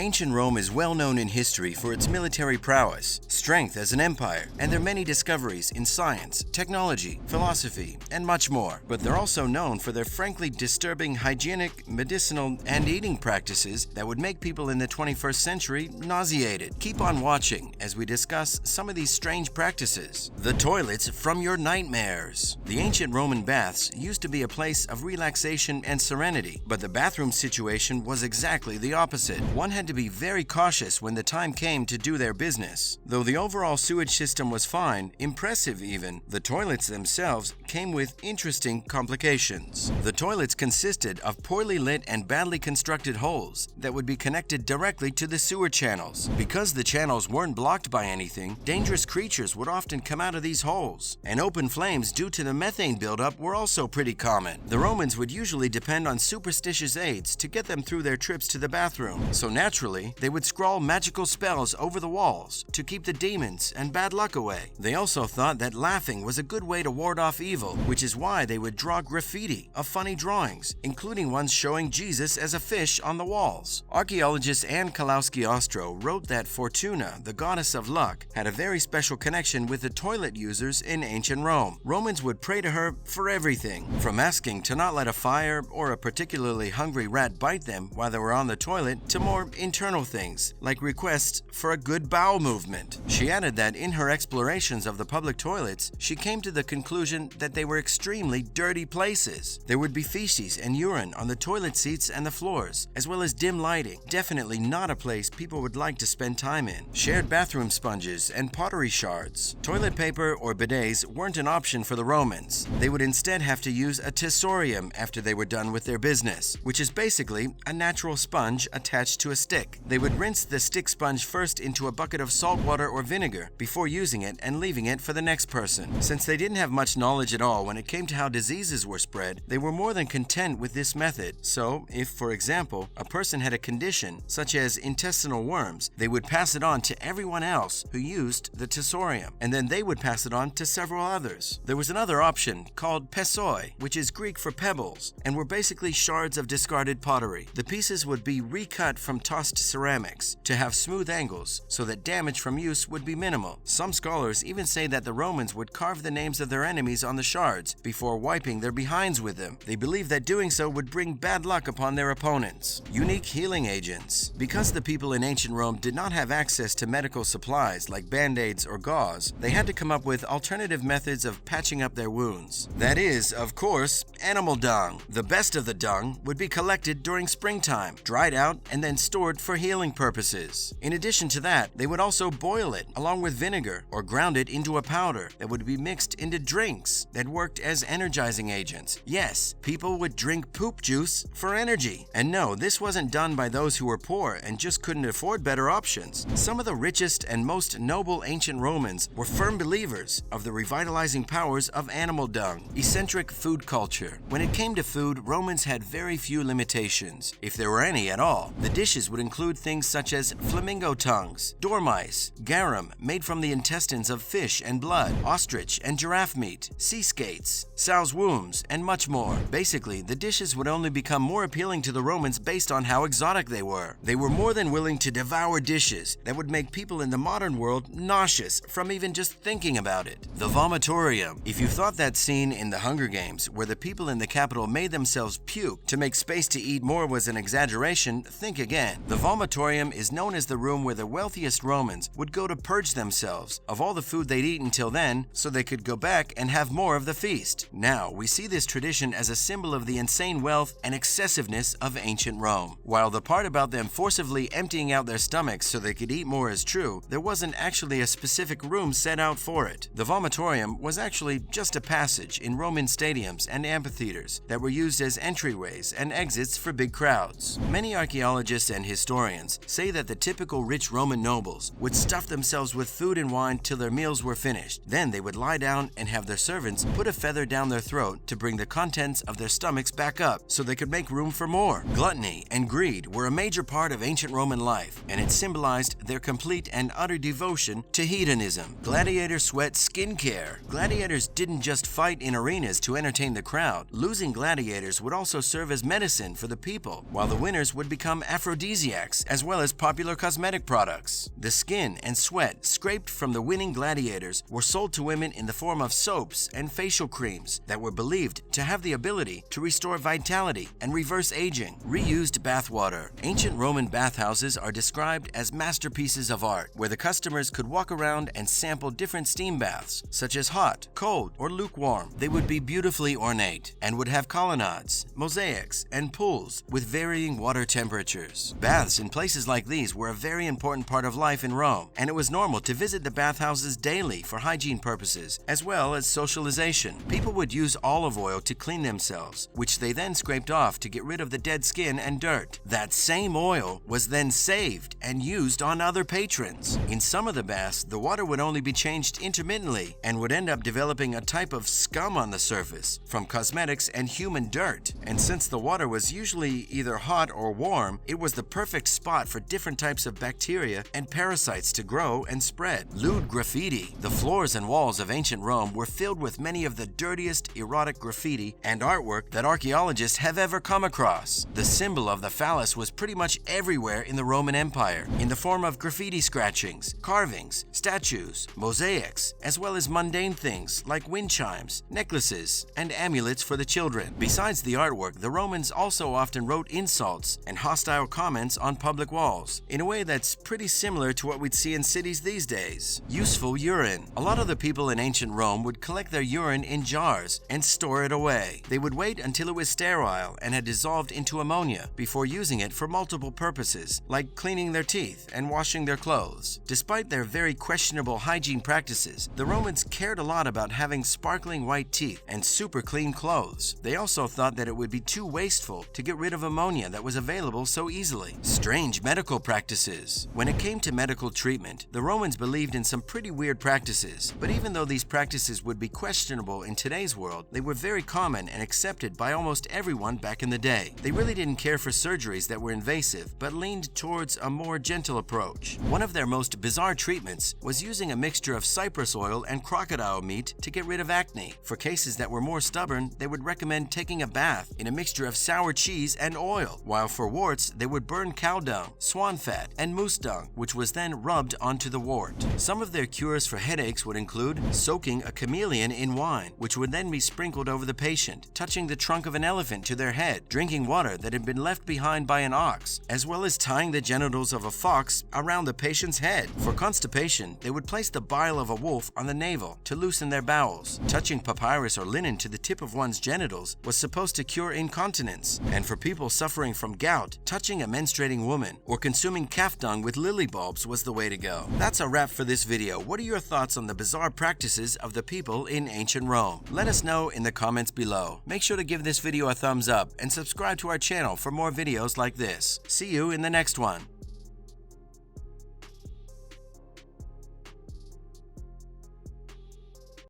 Ancient Rome is well known in history for its military prowess, strength as an empire, and their many discoveries in science, technology, philosophy, and much more. But they're also known for their frankly disturbing hygienic, medicinal, and eating practices that would make people in the 21st century nauseated. Keep on watching as we discuss some of these strange practices. The toilets from your nightmares. The ancient Roman baths used to be a place of relaxation and serenity, but the bathroom situation was exactly the opposite. One had to be very cautious when the time came to do their business. Though the overall sewage system was fine, impressive even, the toilets themselves came with interesting complications. The toilets consisted of poorly lit and badly constructed holes that would be connected directly to the sewer channels. Because the channels weren't blocked by anything, dangerous creatures would often come out of these holes, and open flames due to the methane buildup were also pretty common. The Romans would usually depend on superstitious aids to get them through their trips to the bathroom, so naturally, they would scrawl magical spells over the walls to keep the demons and bad luck away. They also thought that laughing was a good way to ward off evil, which is why they would draw graffiti of funny drawings, including ones showing Jesus as a fish on the walls. Archaeologist Anne Kalowski-Ostro wrote that Fortuna, the goddess of luck, had a very special connection with the toilet users in ancient Rome. Romans would pray to her for everything, from asking to not let a fire or a particularly hungry rat bite them while they were on the toilet, to more internal things, like requests for a good bowel movement. She added that in her explorations of the public toilets, she came to the conclusion that they were extremely dirty places. There would be feces and urine on the toilet seats and the floors, as well as dim lighting. Definitely not a place people would like to spend time in. Shared bathroom sponges and pottery shards. Toilet paper or bidets weren't an option for the Romans. They would instead have to use a tessorium after they were done with their business, which is basically a natural sponge attached to a stick. They would rinse the stick sponge first into a bucket of salt water or vinegar before using it and leaving it for the next person. Since they didn't have much knowledge at all when it came to how diseases were spread, they were more than content with this method. So, if, for example, a person had a condition such as intestinal worms, they would pass it on to everyone else who used the tessorium, and then they would pass it on to several others. There was another option called pessoi, which is Greek for pebbles, and were basically shards of discarded pottery. The pieces would be recut from tossed ceramics to have smooth angles so that damage from use would be minimal. Some scholars even say that the Romans would carve the names of their enemies on the shards before wiping their behinds with them. They believed that doing so would bring bad luck upon their opponents. Unique healing agents. Because the people in ancient Rome did not have access to medical supplies like band-aids or gauze, they had to come up with alternative methods of patching up their wounds. That is, of course, animal dung. The best of the dung would be collected during springtime, dried out, and then stored for healing purposes. In addition to that, they would also boil it along with vinegar or ground it into a powder that would be mixed into drinks that worked as energizing agents. Yes, people would drink poop juice for energy. And no, this wasn't done by those who were poor and just couldn't afford better options. Some of the richest and most noble ancient Romans were firm believers of the revitalizing powers of animal dung. Eccentric food culture. When it came to food, Romans had very few limitations, if there were any at all. The dishes would include things such as flamingo tongues, dormice, garum made from the intestines of fish and blood, ostrich and giraffe meat, sea skates, sow's wombs, and much more. Basically, the dishes would only become more appealing to the Romans based on how exotic they were. They were more than willing to devour dishes that would make people in the modern world nauseous from even just thinking about it. The vomitorium. If you thought that scene in the Hunger Games where the people in the capital made themselves puke to make space to eat more was an exaggeration, think again. The vomitorium is known as the room where the wealthiest Romans would go to purge themselves of all the food they'd eaten until then so they could go back and have more of the feast. Now, we see this tradition as a symbol of the insane wealth and excessiveness of ancient Rome. While the part about them forcibly emptying out their stomachs so they could eat more is true, there wasn't actually a specific room set out for it. The vomitorium was actually just a passage in Roman stadiums and amphitheaters that were used as entryways and exits for big crowds. Many archaeologists and historians say that the typical rich Roman nobles would stuff themselves with food and wine till their meals were finished. Then they would lie down and have their servants put a feather down their throat to bring the contents of their stomachs back up so they could make room for more. Gluttony and greed were a major part of ancient Roman life, and it symbolized their complete and utter devotion to hedonism. Gladiator sweat skincare. Gladiators didn't just fight in arenas to entertain the crowd. Losing gladiators would also serve as medicine for the people, while the winners would become aphrodisiacs. aphrodisiacs, as well as popular cosmetic products. The skin and sweat scraped from the winning gladiators were sold to women in the form of soaps and facial creams that were believed to have the ability to restore vitality and reverse aging. Reused bathwater. Ancient Roman bathhouses are described as masterpieces of art, where the customers could walk around and sample different steam baths, such as hot, cold, or lukewarm. They would be beautifully ornate and would have colonnades, mosaics, and pools with varying water temperatures. Baths in places like these were a very important part of life in Rome, and it was normal to visit the bathhouses daily for hygiene purposes, as well as socialization. People would use olive oil to clean themselves, which they then scraped off to get rid of the dead skin and dirt. That same oil was then saved and used on other patrons. In some of the baths, the water would only be changed intermittently and would end up developing a type of scum on the surface from cosmetics and human dirt. And since the water was usually either hot or warm, it was the perfect spot for different types of bacteria and parasites to grow and spread. Lewd graffiti. The floors and walls of ancient Rome were filled with many of the dirtiest erotic graffiti and artwork that archaeologists have ever come across. The symbol of the phallus was pretty much everywhere in the Roman Empire, in the form of graffiti scratchings, carvings, statues, mosaics, as well as mundane things like wind chimes, necklaces, and amulets for the children. Besides the artwork, the Romans also often wrote insults and hostile comments on public walls, in a way that's pretty similar to what we'd see in cities these days. Useful urine. A lot of the people in ancient Rome would collect their urine in jars and store it away. They would wait until it was sterile and had dissolved into ammonia before using it for multiple purposes, like cleaning their teeth and washing their clothes. Despite their very questionable hygiene practices, the Romans cared a lot about having sparkling white teeth and super clean clothes. They also thought that it would be too wasteful to get rid of ammonia that was available so easily. Strange medical practices. When it came to medical treatment, the Romans believed in some pretty weird practices, but even though these practices would be questionable in today's world, they were very common and accepted by almost everyone back in the day. They really didn't care for surgeries that were invasive, but leaned towards a more gentle approach. One of their most bizarre treatments was using a mixture of cypress oil and crocodile meat to get rid of acne. For cases that were more stubborn, they would recommend taking a bath in a mixture of sour cheese and oil, while for warts, they would burn cow dung, swan fat, and moose dung, which was then rubbed onto the wart. Some of their cures for headaches would include soaking a chameleon in wine, which would then be sprinkled over the patient, touching the trunk of an elephant to their head, drinking water that had been left behind by an ox, as well as tying the genitals of a fox around the patient's head. For constipation, they would place the bile of a wolf on the navel to loosen their bowels. Touching papyrus or linen to the tip of one's genitals was supposed to cure incontinence. And for people suffering from gout, touching a menstruating woman or consuming calf dung with lily bulbs was the way to go. That's a wrap for this video. What are your thoughts on the bizarre practices of the people in ancient Rome? Let us know in the comments below. Make sure to give this video a thumbs up and subscribe to our channel for more videos like this. See you in the next one.